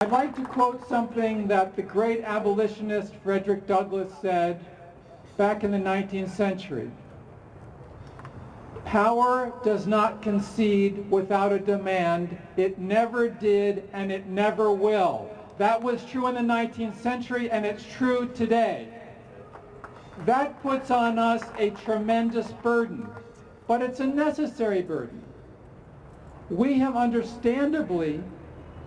I'd like to quote something that the great abolitionist Frederick Douglass said back in the 19th century. Power does not concede without a demand. It never did and it never will. That was true in the 19th century and it's true today. That puts on us a tremendous burden, but it's a necessary burden. We have understandably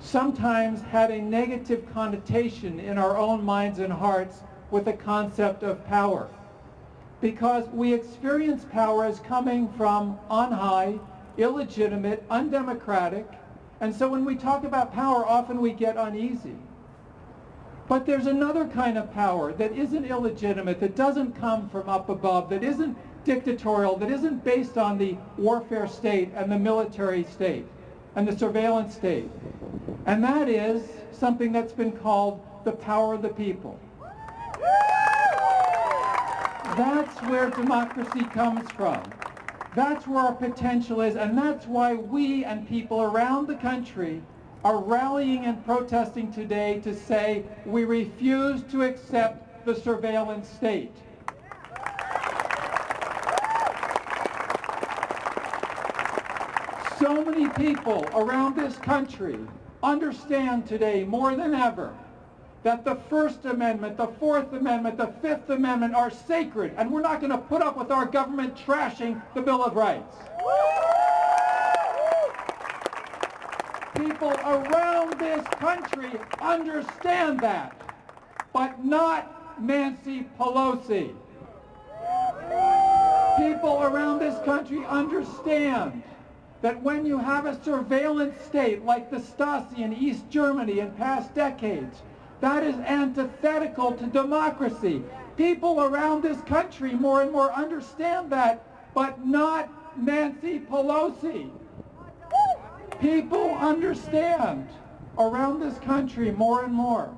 sometimes had a negative connotation in our own minds and hearts with the concept of power, because we experience power as coming from on high, illegitimate, undemocratic, and so when we talk about power, often we get uneasy. But there's another kind of power that isn't illegitimate, that doesn't come from up above, that isn't dictatorial, that isn't based on the warfare state and the military state and the surveillance state. And that is something that's been called the power of the people. That's where democracy comes from. That's where our potential is, and that's why we and people around the country are rallying and protesting today to say we refuse to accept the surveillance state. So many people around this country understand today more than ever that the First Amendment, the Fourth Amendment, the Fifth Amendment are sacred, and we're not going to put up with our government trashing the Bill of Rights. People around this country understand that, but not Nancy Pelosi. People around this country understand that when you have a surveillance state like the Stasi in East Germany in past decades, that is antithetical to democracy. People around this country more and more understand that, but not Nancy Pelosi. People understand around this country more and more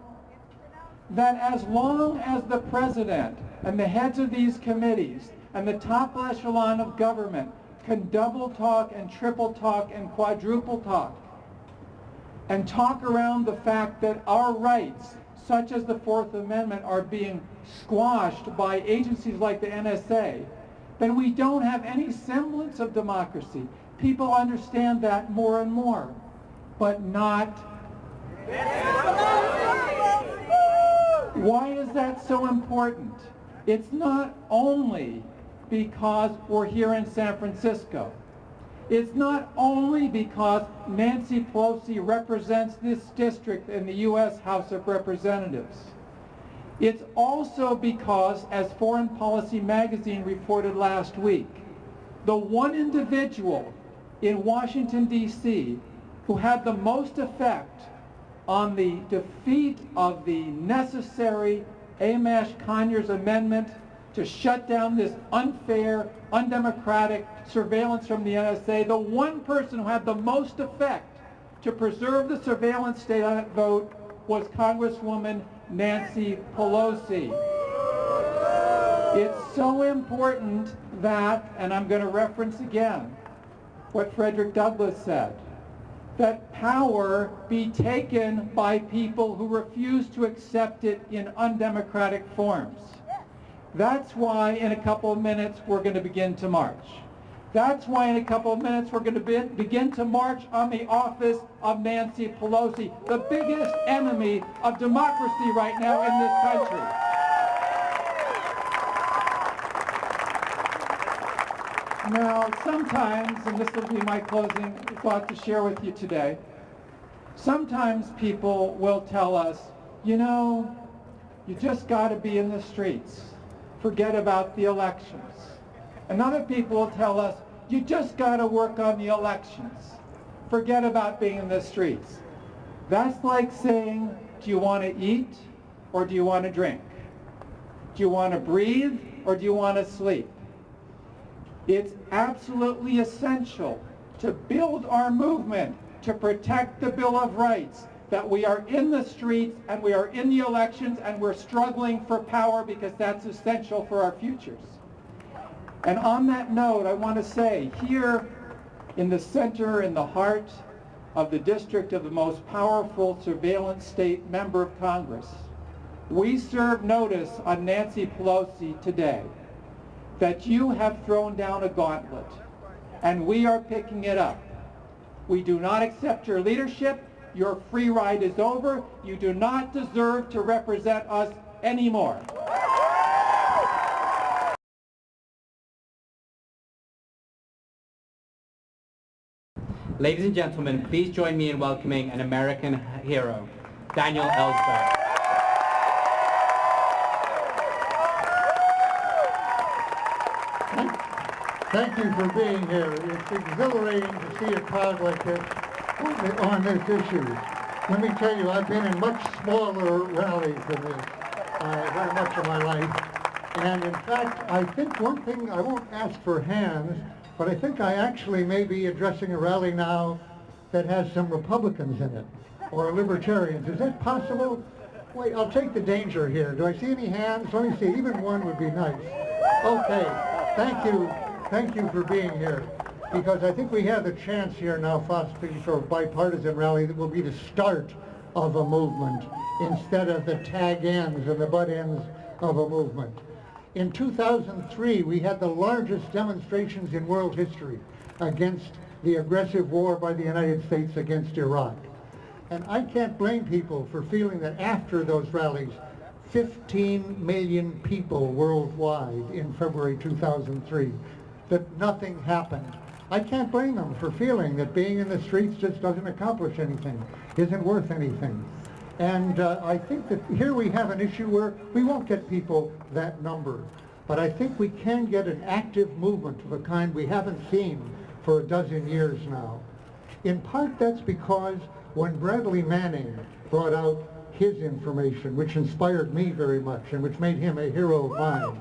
that as long as the president and the heads of these committees and the top echelon of government can double talk and triple talk and quadruple talk and talk around the fact that our rights, such as the Fourth Amendment, are being squashed by agencies like the NSA, then we don't have any semblance of democracy. People understand that more and more, but not. Why is that so important? It's not only because we're here in San Francisco. It's not only because Nancy Pelosi represents this district in the U.S. House of Representatives. It's also because, as Foreign Policy Magazine reported last week, the one individual in Washington, D.C. who had the most effect on the defeat of the necessary Amash-Conyers Amendment to shut down this unfair, undemocratic surveillance from the NSA, the one person who had the most effect to preserve the surveillance state on that vote was Congresswoman Nancy Pelosi. It's so important that, and I'm going to reference again what Frederick Douglass said, that power be taken by people who refuse to accept it in undemocratic forms. That's why in a couple of minutes we're going to begin to march. That's why in a couple of minutes we're going to begin to march on the office of Nancy Pelosi, the biggest enemy of democracy right now in this country. Now, sometimes, and this will be my closing thought to share with you today, sometimes people will tell us, you know, you just got to be in the streets. Forget about the elections. And other people will tell us, you just got to work on the elections. Forget about being in the streets. That's like saying, do you want to eat or do you want to drink? Do you want to breathe or do you want to sleep? It's absolutely essential to build our movement to protect the Bill of Rights, that we are in the streets and we are in the elections and we're struggling for power because that's essential for our futures. And on that note, I want to say here in the center, in the heart of the district of the most powerful surveillance state member of Congress, we serve notice on Nancy Pelosi today that you have thrown down a gauntlet, and we are picking it up. We do not accept your leadership. Your free ride is over. You do not deserve to represent us anymore. Ladies and gentlemen, please join me in welcoming an American hero, Daniel Ellsberg. Thank you for being here. It's exhilarating to see a crowd like this on this issue. Let me tell you, I've been in much smaller rallies than this very much of my life. And in fact, I think one thing, I won't ask for hands, but I think I actually may be addressing a rally now that has some Republicans in it, or libertarians. Is that possible? Wait, I'll take the danger here. Do I see any hands? Let me see. Even one would be nice. Okay. Thank you. Thank you for being here. Because I think we have the chance here now, possibly for a bipartisan rally that will be the start of a movement instead of the tag ends and the butt ends of a movement. In 2003, we had the largest demonstrations in world history against the aggressive war by the United States against Iraq. And I can't blame people for feeling that after those rallies, 15 million people worldwide in February 2003, that nothing happened. I can't blame them for feeling that being in the streets just doesn't accomplish anything, isn't worth anything. And I think that here we have an issue where we won't get people that number. But I think we can get an active movement of a kind we haven't seen for a dozen years now. In part that's because when Bradley Manning brought out his information, which inspired me very much and which made him a hero of mine,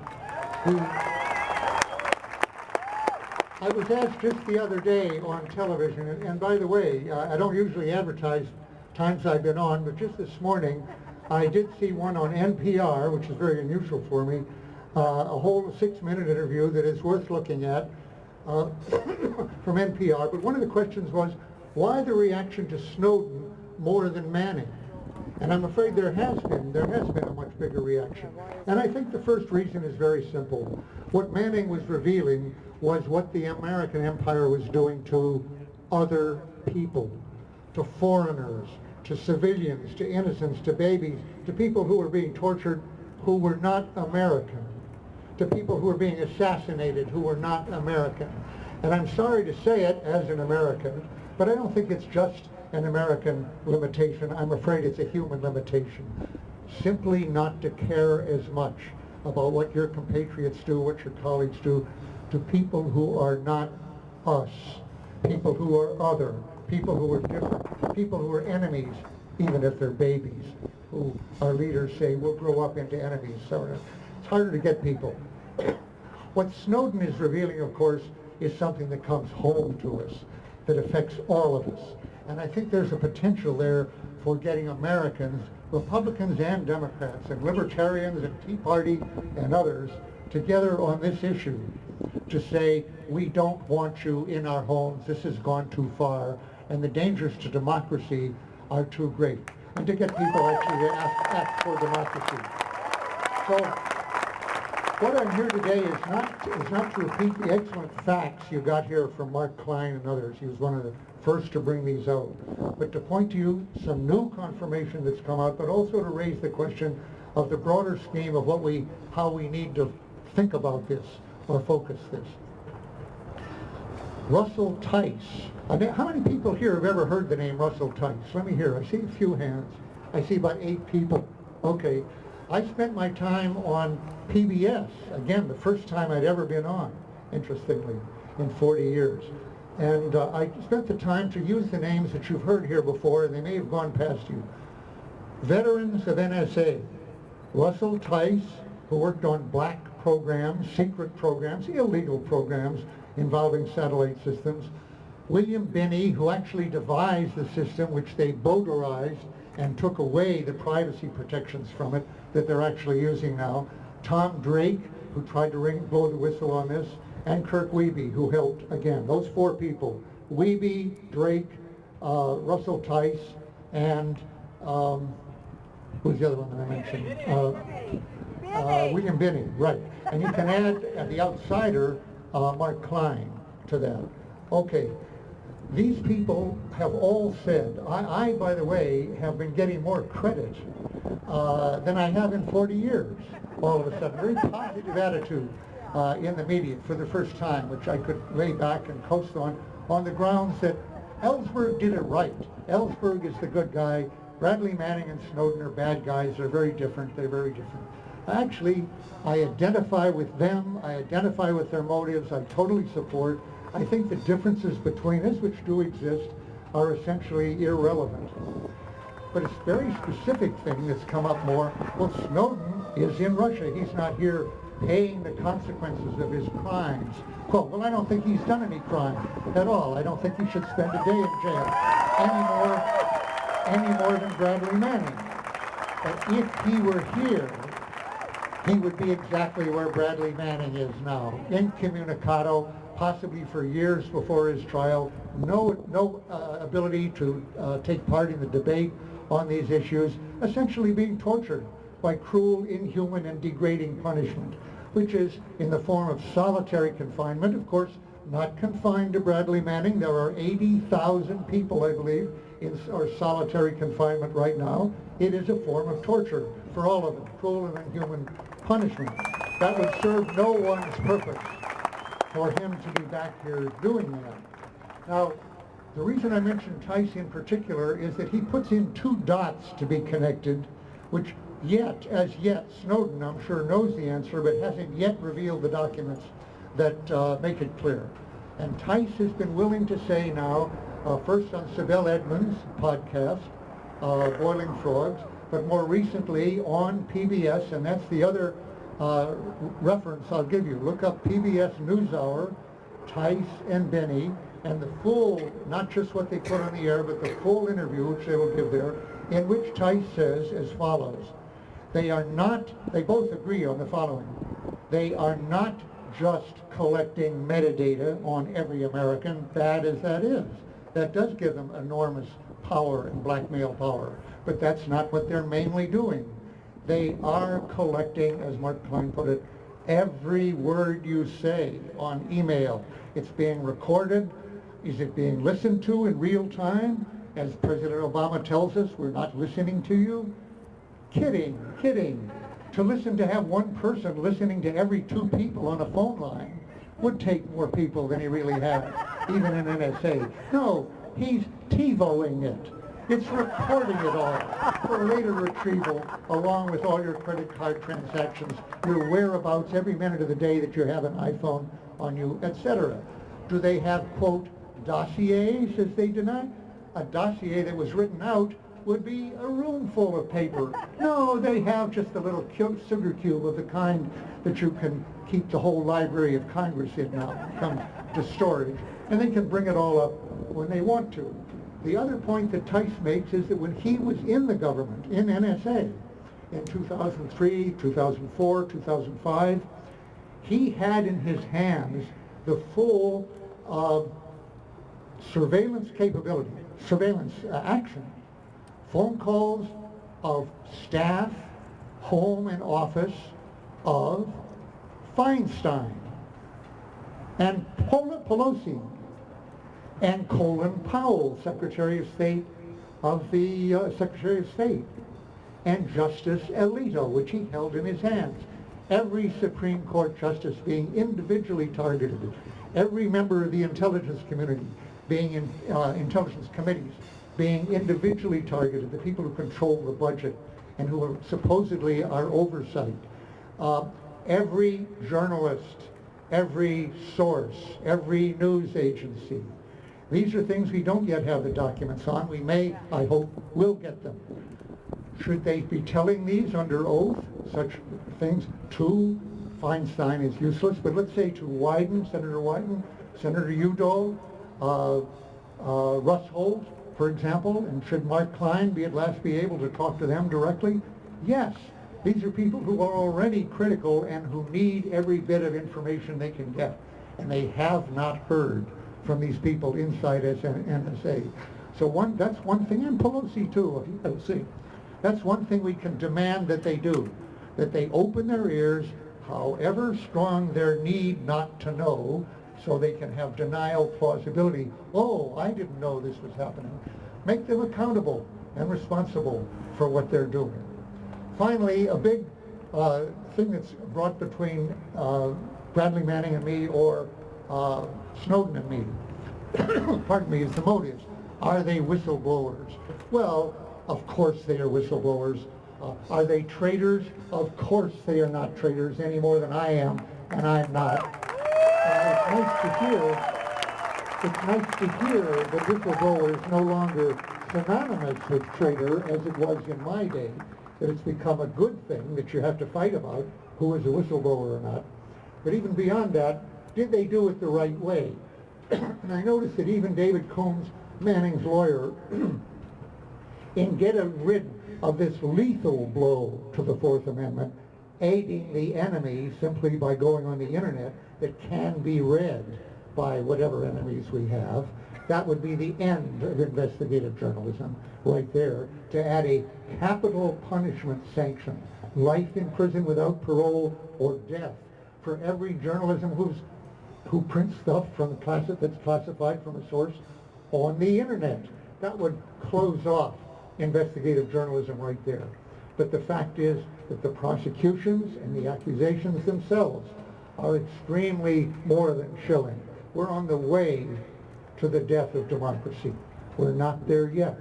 I was asked just the other day on television, and by the way, I don't usually advertise times I've been on, but just this morning I did see one on NPR, which is very unusual for me, a whole 6-minute interview that is worth looking at from NPR. But one of the questions was, why the reaction to Snowden more than Manning? And I'm afraid there has been a much bigger reaction. And I think the first reason is very simple. What Manning was revealing was what the American empire was doing to other people, to foreigners, to civilians, to innocents, to babies, to people who were being tortured who were not American, to people who were being assassinated who were not American. And I'm sorry to say it as an American, but I don't think it's just an American limitation. I'm afraid it's a human limitation. Simply not to care as much about what your compatriots do, what your colleagues do, to people who are not us, people who are other, people who are different, people who are enemies, even if they're babies, who our leaders say will grow up into enemies. So it's harder to get people. What Snowden is revealing, of course, is something that comes home to us, that affects all of us. And I think there's a potential there for getting Americans, Republicans and Democrats, and Libertarians and Tea Party and others, together on this issue to say, we don't want you in our homes, this has gone too far, and the dangers to democracy are too great. And to get people actually to act for democracy. So what I'm here today is not to repeat the excellent facts you got here from Mark Klein and others. He was one of the first to bring these out. But to point to you some new confirmation that's come out, but also to raise the question of the broader scheme of how we need to think about this or focus this. Russell Tice. How many people here have ever heard the name Russell Tice? Let me hear. I see a few hands. I see about 8 people. Okay. I spent my time on PBS, again, the first time I'd ever been on, interestingly, in 40 years. And I spent the time to use the names that you've heard here before, and they may have gone past you. Veterans of NSA. Russell Tice, who worked on black programs, secret programs, illegal programs involving satellite systems. William Binney, who actually devised the system which they boaterized and took away the privacy protections from it that they're actually using now. Tom Drake, who tried to blow the whistle on this, and Kirk Wiebe, who helped, again, those 4 people, Wiebe, Drake, Russell Tice, and who's the other one that I mentioned? William Binney, right. And you can add the outsider, Mark Klein, to that. Okay. These people have all said, I, by the way, have been getting more credit than I have in 40 years, all of a sudden. Very positive attitude in the media for the first time, which I could lay back and coast on the grounds that Ellsberg did it right. Ellsberg is the good guy. Bradley Manning and Snowden are bad guys. They're very different. They're very different. Actually, I identify with them. I identify with their motives. I totally support. I think the differences between us, which do exist, are essentially irrelevant. But it's a very specific thing that's come up more. Well, Snowden is in Russia. He's not here paying the consequences of his crimes. Quote, well, I don't think he's done any crime at all. I don't think he should spend a day in jail any more than Bradley Manning. But if he were here, he would be exactly where Bradley Manning is now, incommunicado, possibly for years before his trial, no ability to take part in the debate on these issues, essentially being tortured by cruel, inhuman, and degrading punishment, which is in the form of solitary confinement, of course, not confined to Bradley Manning. There are 80,000 people, I believe, in solitary confinement right now. It is a form of torture for all of them, cruel and inhuman punishment. That would serve no one's purpose for him to be back here doing that. Now, the reason I mention Tice in particular is that he puts in two dots to be connected, which as yet, Snowden, I'm sure, knows the answer, but hasn't yet revealed the documents that make it clear. And Tice has been willing to say now, first on Sibel Edmonds' podcast, Boiling Frogs, but more recently on PBS, and that's the other reference I'll give you. Look up PBS NewsHour, Tice and Binney, and the full, not just what they put on the air, but the full interview which they will give there, in which Tice says as follows. They both agree on the following. They are not just collecting metadata on every American, bad as that is. That does give them enormous power and blackmail power, but that's not what they're mainly doing. They are collecting, as Mark Klein put it, every word you say on email. It's being recorded. Is it being listened to in real time? As President Obama tells us, we're not listening to you. Kidding. To have one person listening to every two people on a phone line would take more people than he really has, even in NSA. No, he's TiVoing it. It's recording it all for later retrieval, along with all your credit card transactions, your whereabouts every minute of the day that you have an iPhone on you, etc. Do they have, quote, dossiers, as they deny? A dossier that was written out would be a room full of paper. No, they have just a little sugar cube of the kind that you can keep the whole Library of Congress in now, come to storage, and they can bring it all up when they want to. The other point that Tice makes is that when he was in the government, in NSA, in 2003, 2004, 2005, he had in his hands the full surveillance capability, surveillance action, phone calls of staff, home and office of Feinstein and Pelosi and Colin Powell, Secretary of State of the Secretary of State, and Justice Alito, which he held in his hands. Every Supreme Court justice being individually targeted, every member of the intelligence community being in intelligence committees being individually targeted, the people who control the budget and who are supposedly our oversight. Every journalist, every source, every news agency. These are things we don't yet have the documents on. We may, I hope, will get them. Should they be telling these under oath, such things, to Feinstein is useless, but let's say to Wyden, Senator Wyden, Senator Udall, Russ Holt, for example, and should Mark Klein at last be able to talk to them directly? Yes. These are people who are already critical and who need every bit of information they can get. And they have not heard from these people inside NSA. So that's one thing, and Pelosi too, see. That's one thing we can demand that they do, that they open their ears, however strong their need not to know, so they can have denial plausibility. Oh, I didn't know this was happening. Make them accountable and responsible for what they're doing. Finally, a big thing that's brought between Bradley Manning and me, or Snowden and me, pardon me, is the motives. Are they whistleblowers? Well, of course they are whistleblowers. Are they traitors? Of course they are not traitors any more than I am, and I'm not. It's nice to hear that whistleblower is no longer synonymous with traitor as it was in my day, that it's become a good thing that you have to fight about who is a whistleblower or not. But even beyond that, did they do it the right way? And I noticed that even David Combs, Manning's lawyer, in getting rid of this lethal blow to the Fourth Amendment, aiding the enemy simply by going on the internet that can be read by whatever enemies we have, that would be the end of investigative journalism right there, to add a capital punishment sanction, life in prison without parole or death, for every journalism who prints stuff from that's classified from a source on the internet. That would close off investigative journalism right there. But the fact is that the prosecutions and the accusations themselves are extremely more than chilling. We're on the way to the death of democracy. We're not there yet.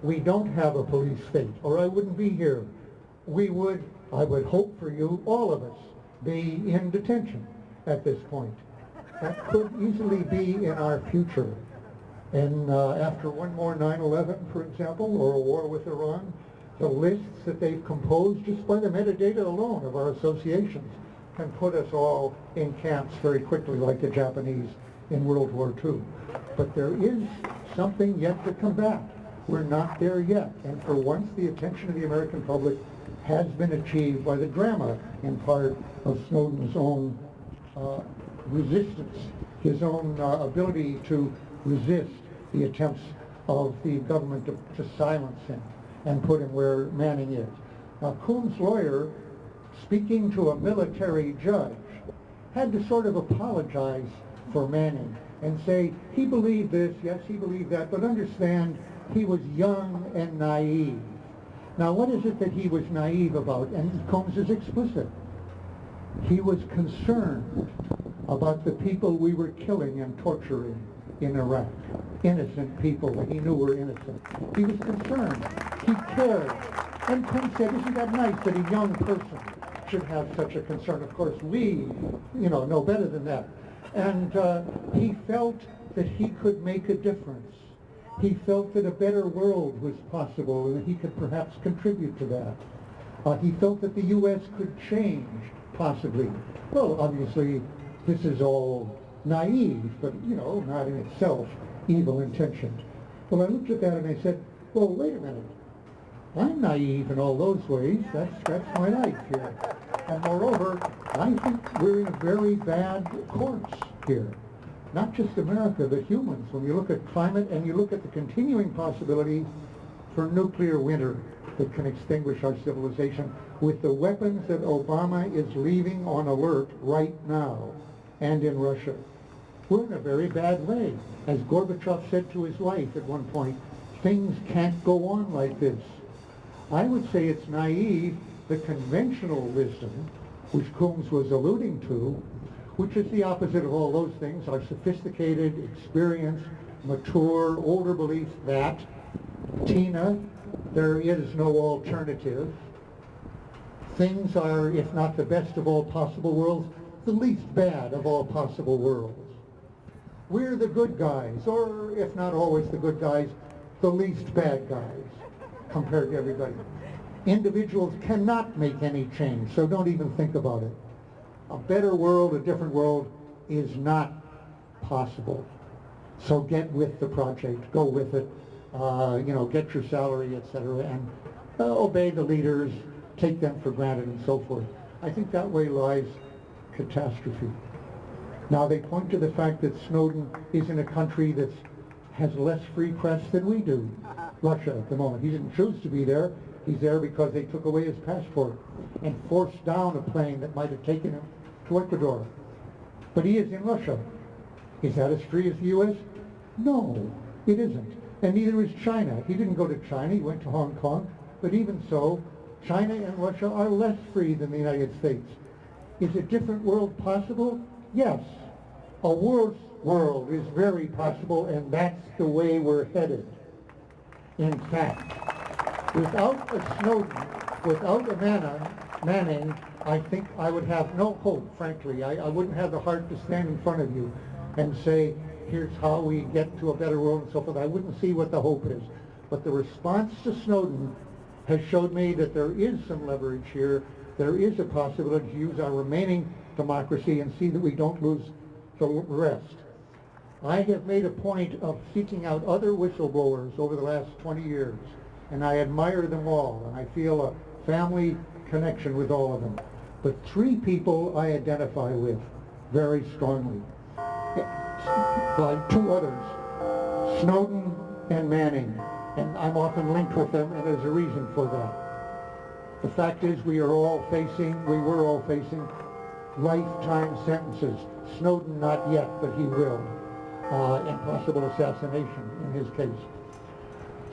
We don't have a police state, or I wouldn't be here. I would hope for you, all of us, be in detention at this point. That could easily be in our future. And after one more 9/11, for example, or a war with Iran, the lists that they've composed just by the metadata alone of our associations can put us all in camps very quickly, like the Japanese in World War II. But there is something yet to combat. We're not there yet. And for once, the attention of the American public has been achieved by the drama, in part, of Snowden's own resistance, his own ability to resist the attempts of the government to silence him and put him where Manning is. Now, Combs' lawyer, speaking to a military judge, had to sort of apologize for Manning and say he believed this, yes, he believed that, but understand he was young and naive. Now, what is it that he was naive about? And Combs is explicit. He was concerned about the people we were killing and torturing in Iraq. Innocent people that he knew were innocent. He was concerned. He cared. And Combs said, isn't that nice that a young person should have such a concern? Of course, we, know better than that. And he felt that he could make a difference. He felt that a better world was possible and that he could perhaps contribute to that. He felt that the U.S. could change, possibly. Well, obviously, this is all naive, but, not in itself evil intentioned. Well, I looked at that and I said, well, wait a minute. I'm naive in all those ways. That's my life here. And moreover, I think we're in a very bad course here. Not just America, but humans. When you look at climate and you look at the continuing possibility for nuclear winter that can extinguish our civilization with the weapons that Obama is leaving on alert right now and in Russia. We're in a very bad way. As Gorbachev said to his wife at one point, things can't go on like this. I would say it's naive, the conventional wisdom, which Combs was alluding to, which is the opposite of all those things, our sophisticated, experienced, mature, older belief that, Tina, there is no alternative. Things are, if not the best of all possible worlds, the least bad of all possible worlds. We're the good guys, or if not always the good guys, the least bad guys compared to everybody. Individuals cannot make any change, so don't even think about it. A better world, a different world is not possible. So get with the project, go with it, get your salary, etc., and obey the leaders, take them for granted, and so forth. I think that way lies catastrophe. Now, they point to the fact that Snowden is in a country that's has less free press than we do, Russia at the moment. He didn't choose to be there. He's there because they took away his passport and forced down a plane that might have taken him to Ecuador. But he is in Russia. Is that as free as the U.S.? No, it isn't. And neither is China. He didn't go to China, he went to Hong Kong. But even so, China and Russia are less free than the United States. Is a different world possible? Yes. A world is very possible, and that's the way we're headed. In fact, without a Snowden, without a Manning, I think I would have no hope, frankly. I wouldn't have the heart to stand in front of you and say, here's how we get to a better world and so forth. I wouldn't see what the hope is. But the response to Snowden has showed me that there is some leverage here. There is a possibility to use our remaining democracy and see that we don't lose the rest. I have made a point of seeking out other whistleblowers over the last 20 years, and I admire them all, and I feel a family connection with all of them. But 3 people I identify with very strongly. By 2 others, Snowden and Manning, and I'm often linked with them, and there's a reason for that. The fact is we were all facing lifetime sentences. Snowden not yet, but he will. And possible assassination in his case.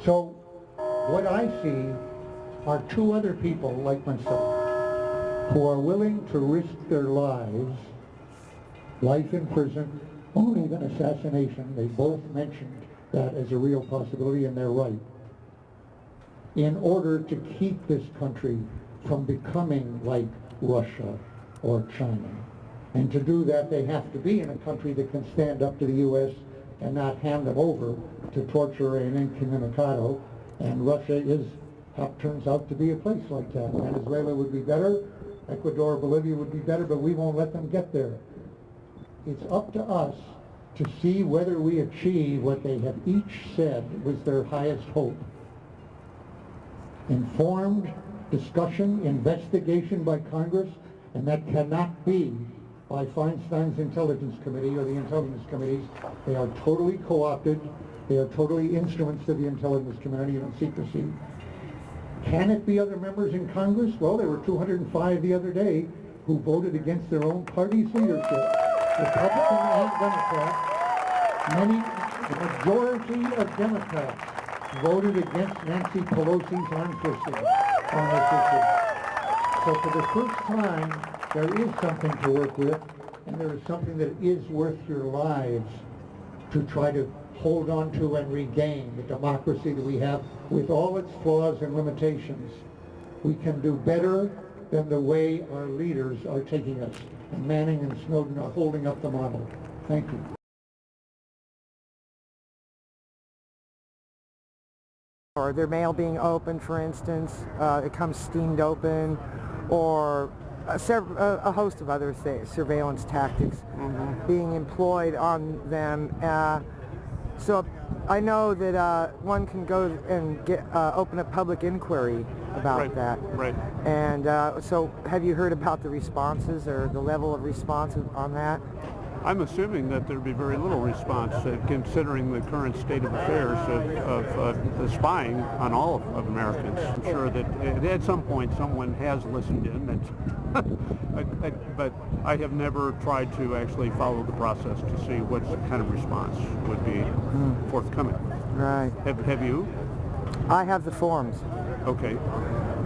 So what I see are 2 other people like myself who are willing to risk their lives, life in prison, or even assassination. They both mentioned that as a real possibility, and they're right, in order to keep this country from becoming like Russia or China. And to do that, they have to be in a country that can stand up to the U.S. and not hand them over to torture and incommunicado. And Russia turns out to be a place like that. Venezuela would be better, Ecuador, Bolivia would be better, but we won't let them get there. It's up to us to see whether we achieve what they have each said was their highest hope. Informed discussion, investigation by Congress, and that cannot be by Feinstein's Intelligence Committee or the Intelligence Committees. They are totally co-opted. They are totally instruments of the intelligence community and secrecy. Can it be other members in Congress? Well, there were 205 the other day who voted against their own party's leadership. Republican and Democrat. The majority of Democrats voted against Nancy Pelosi's arm twisting on this issue. So for the first time, there is something to work with, and there is something that is worth your lives to try to hold on to and regain the democracy that we have with all its flaws and limitations. We can do better than the way our leaders are taking us, and Manning and Snowden are holding up the model. Thank you. Or their mail being open, for instance, it comes steamed open, or a host of other surveillance tactics being employed on them. So I know that one can go and open a public inquiry about that. Right. And so have you heard about the responses or the level of response on that? I'm assuming that there'd be very little response, considering the current state of affairs of the spying on all of Americans. I'm sure that at some point someone has listened in, but I have never tried to actually follow the process to see what kind of response would be forthcoming. Right. Have you? I have the forms. Okay.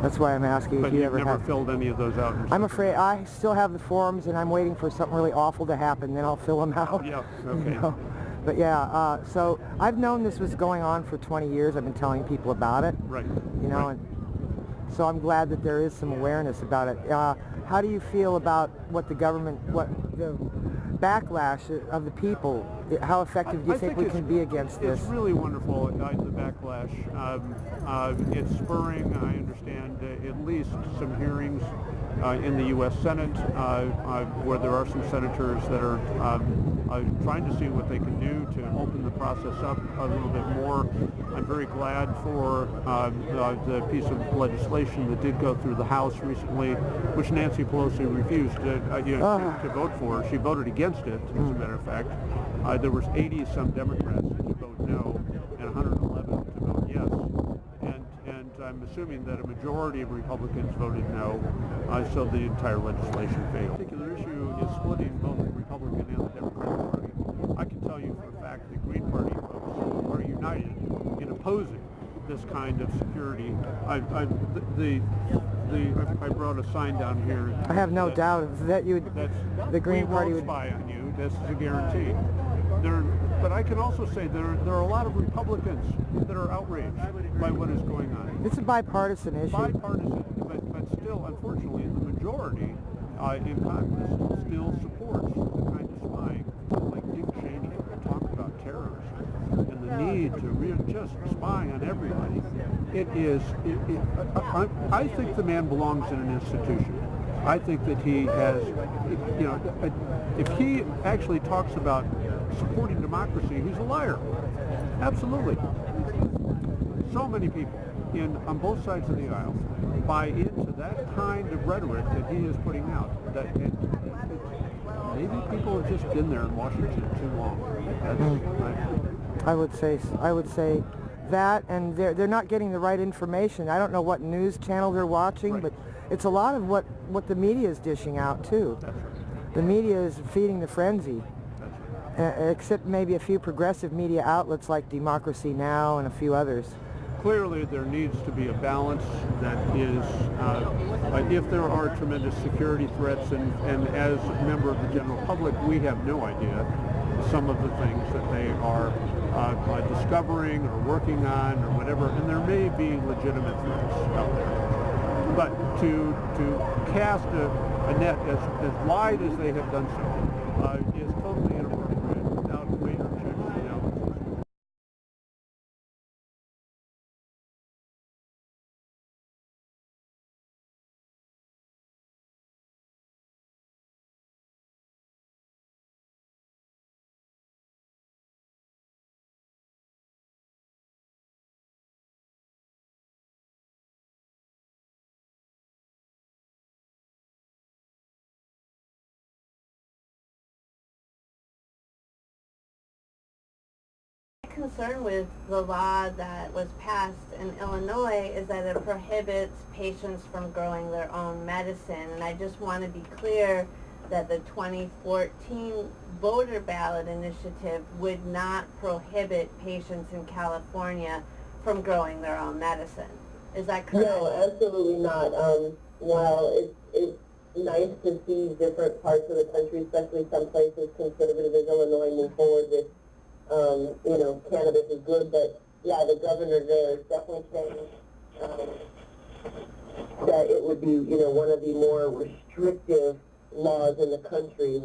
That's why I'm asking if you ever never filled any of those out? I'm afraid I still have the forms, and I'm waiting for something really awful to happen, then I'll fill them out. Yeah, okay. You know? But yeah, so I've known this was going on for 20 years. I've been telling people about it. Right. You know, right. And so I'm glad that there is some awareness about it. How do you feel about what the backlash of the people? How effective do you think we can be against this? It's really wonderful, the backlash. It's spurring, I understand, at least some hearings in the U.S. Senate, where there are some senators that are trying to see what they can do to open the process up a little bit more. I'm very glad for the piece of legislation that did go through the House recently, which Nancy Pelosi refused to vote for. She voted against it, as a matter of fact. There was 80-some Democrats that voted no, assuming that a majority of Republicans voted no, so the entire legislation failed. The particular issue is splitting both the Republican and the Democratic Party. I can tell you for a fact the Green Party folks are united in opposing this kind of security. I brought a sign down here. I have no doubt that the Green Party would spy on you. This is a guarantee. But I can also say there are a lot of Republicans that are outraged by what is going on. It's a bipartisan issue. Bipartisan, but still, unfortunately, the majority in Congress still supports the kind of spying like Dick Cheney talked about terrorism and the need to just spy on everybody. I think the man belongs in an institution. I think that he has, if he actually talks about supporting democracy, he's a liar. Absolutely. So many people on both sides of the aisle buy into that kind of rhetoric that he is putting out. That maybe people have just been there in Washington too long. I would say that, and they're not getting the right information. I don't know what news channel they're watching, right. But it's a lot of what the media is dishing out too. That's right. The media is feeding the frenzy. Except maybe a few progressive media outlets like Democracy Now! And a few others. Clearly there needs to be a balance that is, if there are tremendous security threats, and as a member of the general public, we have no idea some of the things that they are discovering or working on or whatever, and there may be legitimate threats out there. But to cast a net as wide as they have done so is totally inappropriate without greater checks and balances. Concern with the law that was passed in Illinois is that it prohibits patients from growing their own medicine, and I just want to be clear that the 2014 voter ballot initiative would not prohibit patients in California from growing their own medicine. Is that correct? No, absolutely not. While it's nice to see different parts of the country, especially some places conservative as Illinois, move forward with cannabis is good, but yeah, the governor there is definitely saying that it would be, one of the more restrictive laws in the country.